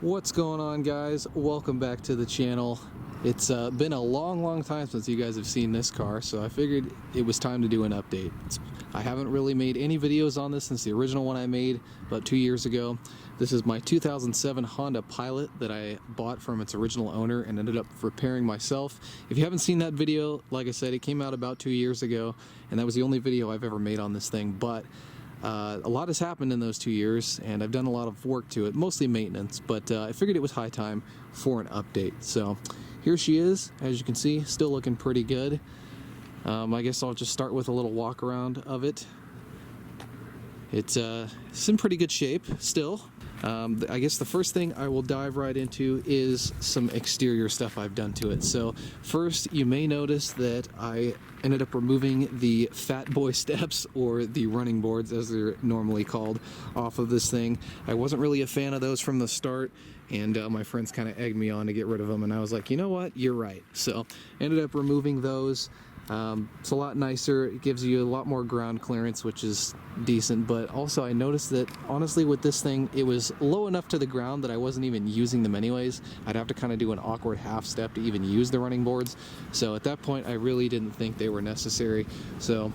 What's going on, guys? Welcome back to the channel. It's been a long time since you guys have seen this car, so I figured it was time to do an update. I haven't really made any videos on this since the original one I made about 2 years ago. This is my 2007 Honda Pilot that I bought from its original owner and ended up repairing myself. If you haven't seen that video, like I said, it came out about 2 years ago, and that was the only video I've ever made on this thing, but a lot has happened in those 2 years, and I've done a lot of work to it, mostly maintenance, but I figured it was high time for an update. So here she is, as you can see, still looking pretty good. I guess I'll just start with a little walk around of it. It's in pretty good shape still. I guess the first thing I will dive right into is some exterior stuff I've done to it. So first, you may notice that I ended up removing the fat boy steps, or the running boards as they're normally called, off of this thing. I wasn't really a fan of those from the start, and my friends kind of egged me on to get rid of them, and I was like, you know what, you're right. So ended up removing those. It's a lot nicer. It gives you a lot more ground clearance, which is decent, but also I noticed that honestly with this thing, it was low enough to the ground that I wasn't even using them anyways. I'd have to kind of do an awkward half step to even use the running boards. So at that point I really didn't think they were necessary. So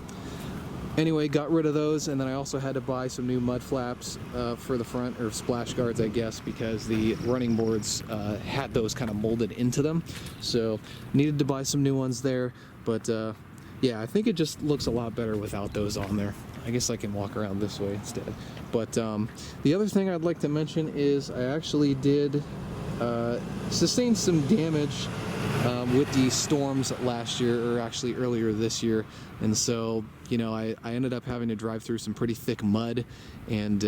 anyway, got rid of those, and then I also had to buy some new mud flaps for the front, or splash guards I guess, because the running boards had those kind of molded into them. So needed to buy some new ones there. But yeah, I think it just looks a lot better without those on there. I guess I can walk around this way instead. But the other thing I'd like to mention is I actually did sustain some damage with the storms last year, or actually earlier this year. And so, you know, I ended up having to drive through some pretty thick mud, and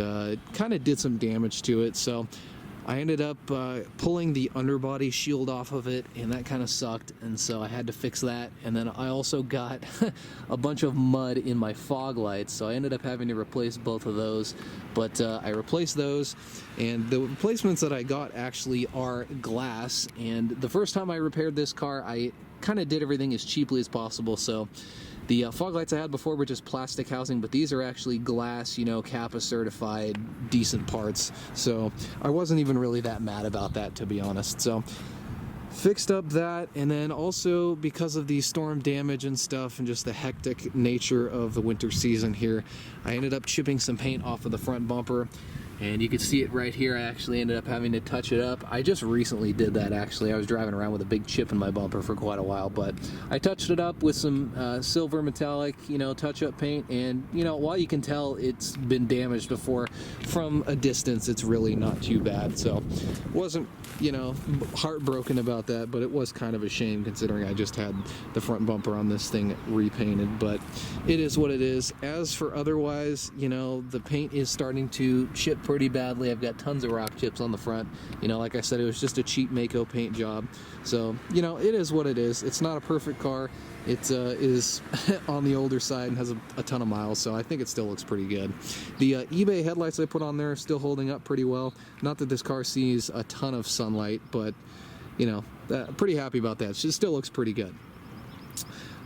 kind of did some damage to it. So I ended up pulling the underbody shield off of it, and that kind of sucked, and so I had to fix that. And then I also got a bunch of mud in my fog lights, so I ended up having to replace both of those. But I replaced those, and the replacements that I got actually are glass. And the first time I repaired this car, I kind of did everything as cheaply as possible. So the fog lights I had before were just plastic housing, but these are actually glass, you know, Kappa certified, decent parts. So I wasn't even really that mad about that, to be honest. So fixed up that, and then also because of the storm damage and stuff and just the hectic nature of the winter season here, I ended up chipping some paint off of the front bumper. And you can see it right here. I actually ended up having to touch it up. I just recently did that, actually. I was driving around with a big chip in my bumper for quite a while, but I touched it up with some silver metallic, you know, touch-up paint. And, you know, while you can tell it's been damaged before, from a distance, it's really not too bad. So wasn't, you know, heartbroken about that, but it was kind of a shame considering I just had the front bumper on this thing repainted. But it is what it is. As for otherwise, you know, the paint is starting to chip pretty badly. I've got tons of rock chips on the front. You know, like I said, it was just a cheap Maaco paint job. So, you know, it is what it is. It's not a perfect car. It is on the older side and has a ton of miles, so I think it still looks pretty good. The eBay headlights I put on there are still holding up pretty well. Not that this car sees a ton of sunlight, but, you know, pretty happy about that. It still looks pretty good.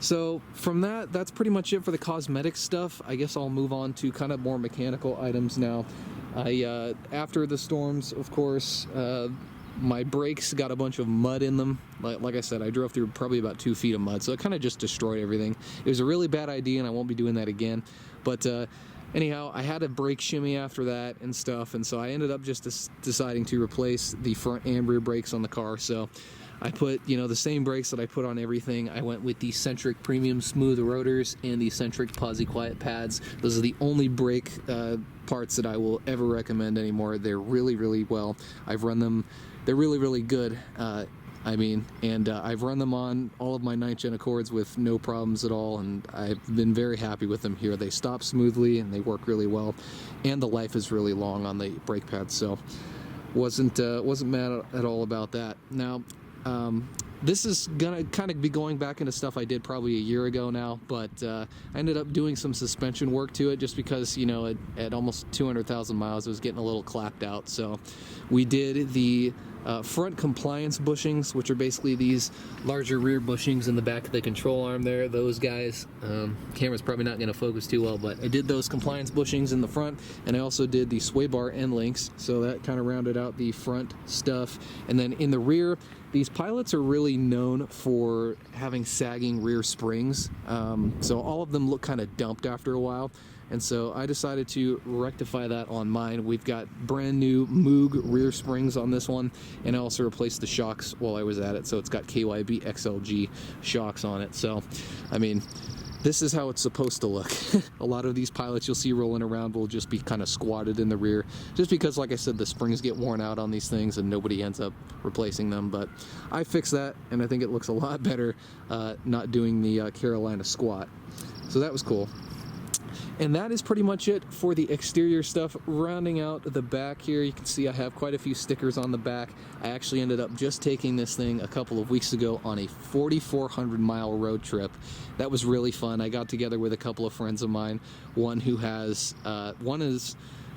So from that's pretty much it for the cosmetic stuff. I guess I'll move on to kind of more mechanical items now. After the storms, of course, my brakes got a bunch of mud in them. Like I said, I drove through probably about 2 feet of mud, so it kind of just destroyed everything. It was a really bad idea, and I won't be doing that again. But anyhow, I had a brake shimmy after that and stuff, and so I ended up just deciding to replace the front and rear brakes on the car. So I put, you know, the same brakes that I put on everything. I went with the Centric Premium Smooth Rotors and the Centric Posi Quiet Pads. Those are the only brake parts that I will ever recommend anymore. They're really well. I've run them. They're really good. And I've run them on all of my 9th Gen Accords with no problems at all, and I've been very happy with them here. They stop smoothly and they work really well, and the life is really long on the brake pads. So wasn't mad at all about that. Now, this is gonna kind of be going back into stuff I did probably a year ago now, but I ended up doing some suspension work to it just because, you know, at almost 200,000 miles, it was getting a little clapped out. So we did the front compliance bushings, which are basically these larger rear bushings in the back of the control arm there. Those guys, camera's probably not going to focus too well, but I did those compliance bushings in the front, and I also did the sway bar end links, so that kind of rounded out the front stuff. And then in the rear, these pilots are really known for having sagging rear springs, so all of them look kind of dumped after a while. And so I decided to rectify that on mine. We've got brand new Moog rear springs on this one, and I also replaced the shocks while I was at it, so it's got KYB XLG shocks on it. So, I mean, this is how it's supposed to look. A lot of these pilots you'll see rolling around will just be kind of squatted in the rear, just because, like I said, the springs get worn out on these things and nobody ends up replacing them. But I fixed that, and I think it looks a lot better not doing the Carolina squat. So that was cool. And that is pretty much it for the exterior stuff. Rounding out the back here, you can see I have quite a few stickers on the back. I actually ended up just taking this thing a couple of weeks ago on a 4,400 mile road trip. That was really fun. I got together with a couple of friends of mine. One is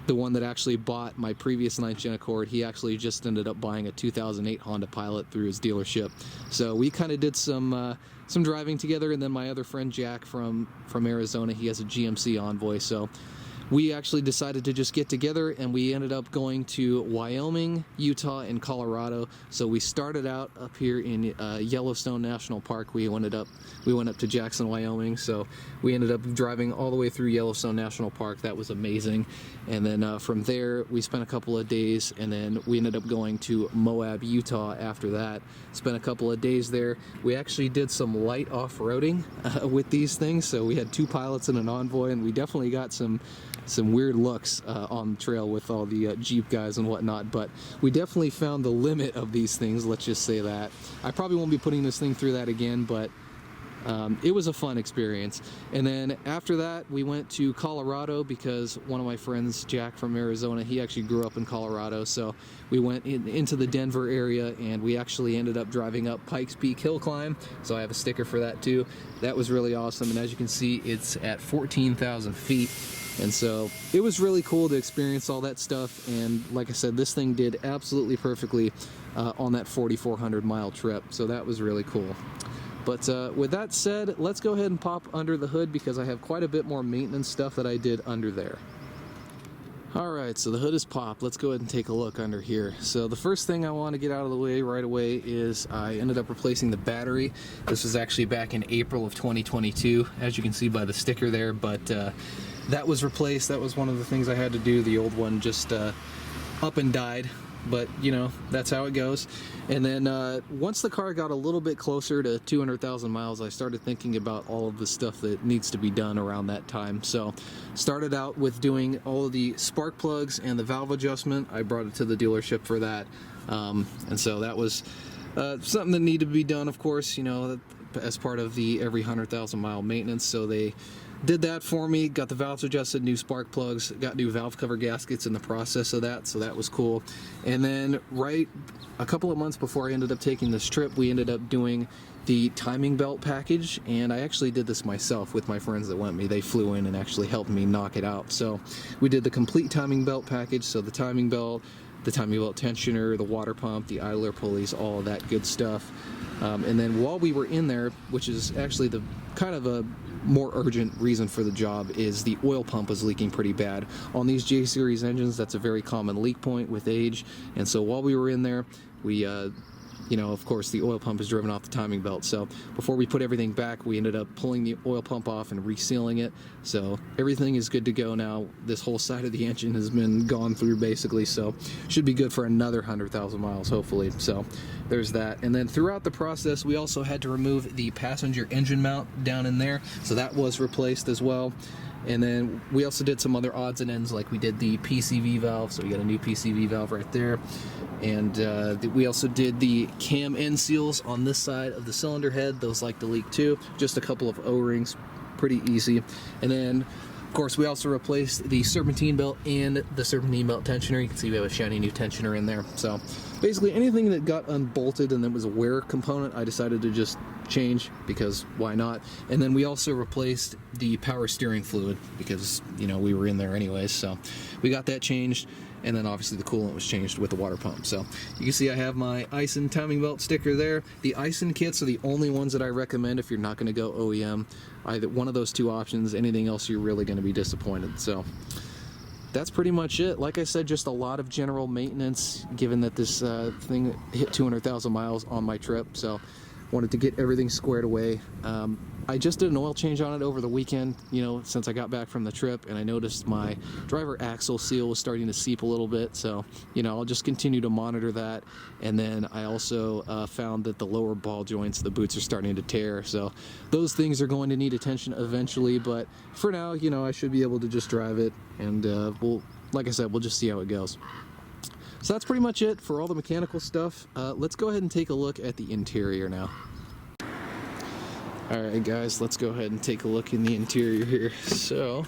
the one that actually bought my previous 9th Gen Accord. He actually just ended up buying a 2008 Honda Pilot through his dealership. So we kind of did some driving together, and then my other friend Jack from Arizona, he has a GMC Envoy. So we actually decided to just get together, and we ended up going to Wyoming, Utah, and Colorado. So we started out up here in Yellowstone National Park. We went up to Jackson, Wyoming. So we ended up driving all the way through Yellowstone National Park. That was amazing. And then from there, we spent a couple of days, and then we ended up going to Moab, Utah after that. Spent a couple of days there. We actually did some light off-roading with these things. So we had 2 pilots and an Envoy, and we definitely got some weird looks on the trail with all the Jeep guys and whatnot, but we definitely found the limit of these things, let's just say that. I probably won't be putting this thing through that again, but it was a fun experience. And then after that, we went to Colorado because one of my friends, Jack from Arizona, he actually grew up in Colorado, so we went into the Denver area, and we actually ended up driving up Pikes Peak Hill Climb, so I have a sticker for that too. That was really awesome, and as you can see, it's at 14,000 feet. And so it was really cool to experience all that stuff, and like I said, this thing did absolutely perfectly on that 4,400 mile trip, so that was really cool. But with that said, let's go ahead and pop under the hood because I have quite a bit more maintenance stuff that I did under there. Alright, so the hood is popped. Let's go ahead and take a look under here. So the first thing I want to get out of the way right away is I ended up replacing the battery. This was actually back in April of 2022, as you can see by the sticker there, but that was replaced. That was one of the things I had to do. The old one just up and died, but you know, that's how it goes. And then once the car got a little bit closer to 200,000 miles, I started thinking about all of the stuff that needs to be done around that time. So started out with doing all of the spark plugs and the valve adjustment. I brought it to the dealership for that, and so that was something that needed to be done, of course, you know, as part of the every 100,000 mile maintenance. So they did that for me, got the valves adjusted, new spark plugs, got new valve cover gaskets in the process of that, so that was cool. And then right a couple of months before I ended up taking this trip, we ended up doing the timing belt package, and I actually did this myself with my friends that went me. They flew in and actually helped me knock it out. So we did the complete timing belt package, so the timing belt tensioner, the water pump, the idler pulleys, all of that good stuff. And then while we were in there, which is actually the kind of a more urgent reason for the job, is the oil pump was leaking pretty bad. On these J-Series engines, that's a very common leak point with age. And so while we were in there, we you know, of course, the oil pump is driven off the timing belt. So before we put everything back, we ended up pulling the oil pump off and resealing it. So everything is good to go now. This whole side of the engine has been gone through basically, so should be good for another 100,000 miles, hopefully. So there's that. And then throughout the process, we also had to remove the passenger engine mount down in there. So that was replaced as well. And then we also did some other odds and ends, like we did the PCV valve, so we got a new PCV valve right there. And we also did the cam end seals on this side of the cylinder head. Those like to leak too. Just a couple of O-rings, pretty easy. And then, of course, we also replaced the serpentine belt and the serpentine belt tensioner. You can see we have a shiny new tensioner in there. So basically anything that got unbolted and that was a wear component, I decided to just change, because why not? And then we also replaced the power steering fluid because, you know, we were in there anyways, so we got that changed. and then obviously the coolant was changed with the water pump. So you can see I have my Aisin timing belt sticker there. The Aisin kits are the only ones that I recommend if you're not going to go OEM. Either one of those two options. Anything else, you're really going to be disappointed. So that's pretty much it. Like I said, just a lot of general maintenance, given that this thing hit 200,000 miles on my trip. So wanted to get everything squared away. I just did an oil change on it over the weekend, you know, since I got back from the trip, and I noticed my driver axle seal was starting to seep a little bit. So, you know, I'll just continue to monitor that. And then I also found that the lower ball joints, the boots are starting to tear. So those things are going to need attention eventually. But for now, you know, I should be able to just drive it. And we'll, like I said, we'll just see how it goes. So that's pretty much it for all the mechanical stuff. Let's go ahead and take a look at the interior now. Alright guys, let's go ahead and take a look in the interior here. So,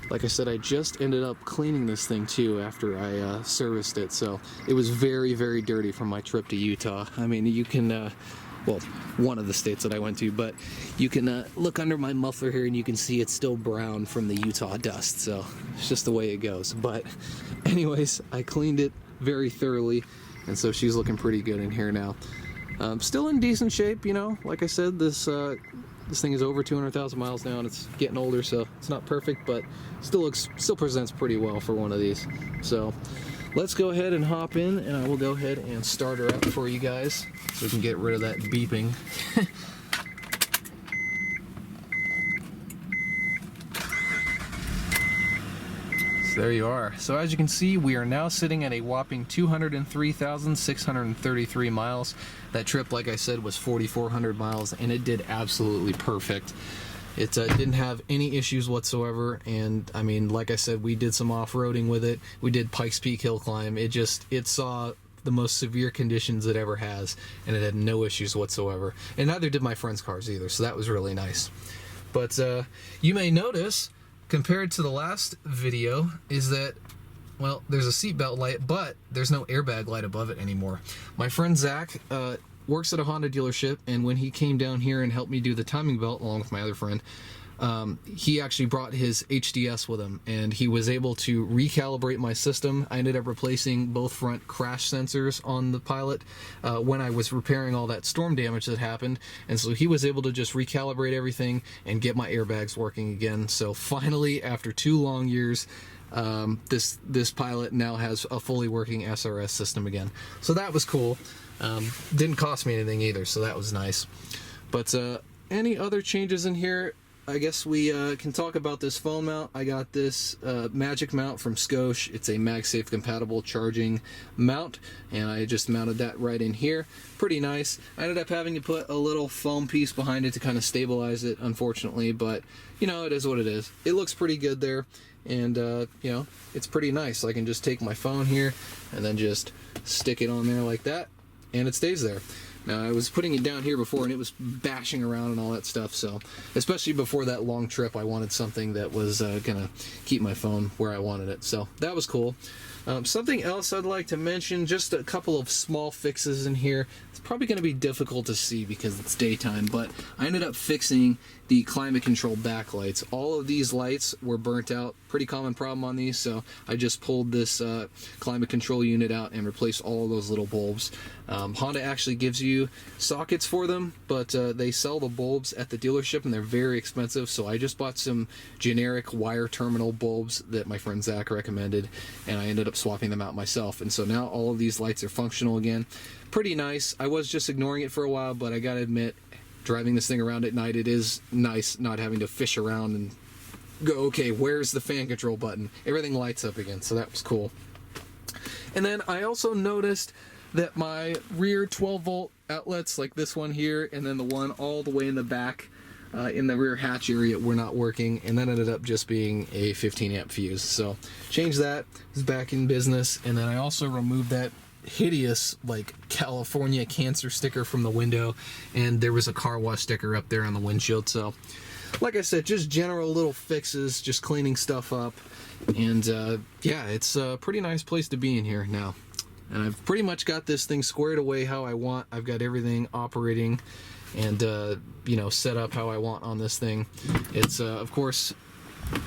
like I said, I just ended up cleaning this thing too after I serviced it. So it was very, very dirty from my trip to Utah. I mean, you can, well, one of the states that I went to, but you can look under my muffler here and you can see it's still brown from the Utah dust. So it's just the way it goes. But anyways, I cleaned it very thoroughly, and so she's looking pretty good in here now. Still in decent shape, you know. Like I said, this thing is over 200,000 miles now, and it's getting older, so it's not perfect, but still presents pretty well for one of these. So let's go ahead and hop in, and I will go ahead and start her up for you guys, so we can get rid of that beeping. There you are. So as you can see, we are now sitting at a whopping 203,633 miles. That trip, like I said, was 4,400 miles, and it did absolutely perfect. It didn't have any issues whatsoever, and I mean, like I said, we did some off-roading with it. We did Pikes Peak hill climb. It saw the most severe conditions it ever has, and it had no issues whatsoever. And neither did my friend's cars either, so that was really nice. But you may notice, compared to the last video, is that, well, there's a seatbelt light, but there's no airbag light above it anymore. My friend Zach works at a Honda dealership, and when he came down here and helped me do the timing belt along with my other friend, he actually brought his HDS with him, and he was able to recalibrate my system. I ended up replacing both front crash sensors on the Pilot when I was repairing all that storm damage that happened, and so he was able to just recalibrate everything and get my airbags working again. So finally, after 2 long years, this Pilot now has a fully working SRS system again. So that was cool. Didn't cost me anything either, so that was nice. But any other changes in here? I guess we can talk about this phone mount. I got this Magic mount from Scosche. It's a MagSafe compatible charging mount, and I just mounted that right in here. Pretty nice. I ended up having to put a little foam piece behind it to kind of stabilize it, unfortunately, but you know, it is what it is. It looks pretty good there, and you know, it's pretty nice. I can just take my phone here and then just stick it on there like that, and it stays there. Now, I was putting it down here before, and it was bashing around and all that stuff, so especially before that long trip, I wanted something that was gonna keep my phone where I wanted it, so that was cool. Something else I'd like to mention, just a couple of small fixes in here. It's probably going to be difficult to see because it's daytime, but I ended up fixing the climate control backlights. All of these lights were burnt out. Pretty common problem on these, so I just pulled this climate control unit out and replaced all of those little bulbs. Honda actually gives you sockets for them, but they sell the bulbs at the dealership and they're very expensive, so I just bought some generic wire terminal bulbs that my friend Zach recommended, and I ended up swapping them out myself, and so now all of these lights are functional again. Pretty nice. I was just ignoring it for a while, but I gotta admit, driving this thing around at night, it is nice not having to fish around and go, okay, where's the fan control button? Everything lights up again, so that was cool. And then I also noticed that my rear 12-volt outlets, like this one here, and then the one all the way in the back in the rear hatch area, were not working, and that ended up just being a 15-amp fuse. So changed that, it's back in business, and then I also removed that hideous, like, California cancer sticker from the window, and there was a car wash sticker up there on the windshield. So like I said, just general little fixes, just cleaning stuff up, and yeah, it's a pretty nice place to be in here now. And I've pretty much got this thing squared away how I want. I've got everything operating and you know, set up how I want on this thing. It's of course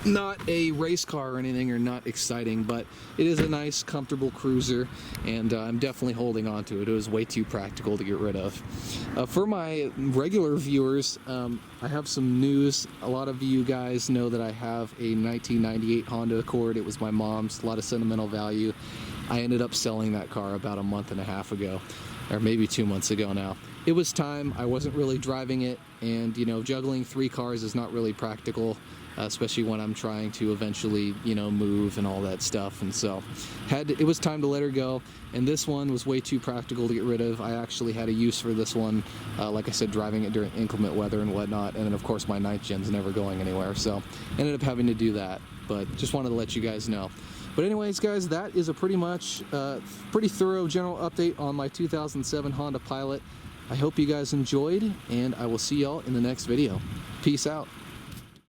not a race car or anything, or not exciting, but it is a nice, comfortable cruiser, and I'm definitely holding on to it. It was way too practical to get rid of. For my regular viewers, I have some news. A lot of you guys know that I have a 1998 Honda Accord. It was my mom's, a lot of sentimental value. I ended up selling that car about a month and a half ago, or maybe 2 months ago now. It was time. I wasn't really driving it, and you know, juggling 3 cars is not really practical, especially when I'm trying to eventually, you know, move and all that stuff. And so it was time to let her go, and this one was way too practical to get rid of. I actually had a use for this one, like I said, driving it during inclement weather and whatnot, and then of course my 9th gen's never going anywhere, so ended up having to do that. But just wanted to let you guys know. But anyways, guys, that is a pretty thorough general update on my 2007 Honda Pilot. I hope you guys enjoyed, and I will see y'all in the next video. Peace out.